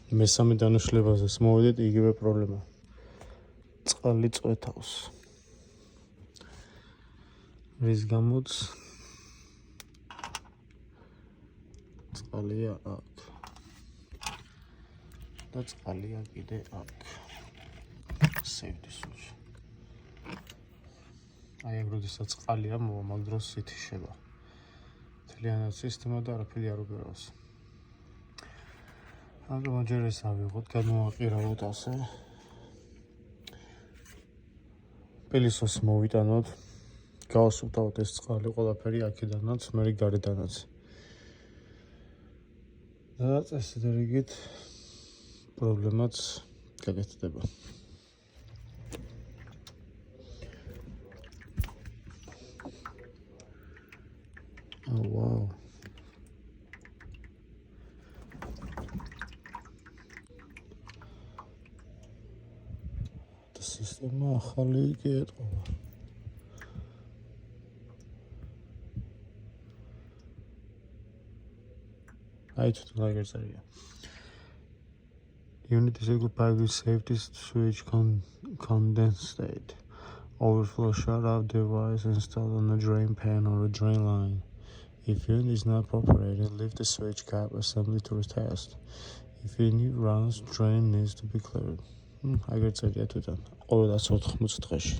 მესამე დანაშლებაზე მოვედით, იგივე პრობლემა. წყალი წვეთავს. რის გამოც წყალია აქ. და წყალია კიდე აქ. Safety switch. აი ეგ როდესაც წყალია მოვა, მაგ დროს ითიშება. მთლიანად სისტემა და არაფერი არ უბრალოს. ამიტომ ჯერ ეს ავიღოთ, გადმოვაყირავოთ ასე. პილისოს მოვიტანოთ. გავასუფთავოთ ეს წყალი ყველაფერი აქედანაც, მე გარედანაც. და წესით რიგით პრობლემაც გაკეთდება. Oh wow. The system ახალი კი ეტყობა. აი თვითონ აგერწია. Unit disable pipe safety switch condensate. Overflow shut-off device installed on a drain pan or a drain line. If unit is not operating, leave the switch cap assembly to retest. If unit runs, drain needs to be cleared. აგერწია თვითონ. ყოველას 80 დღეში.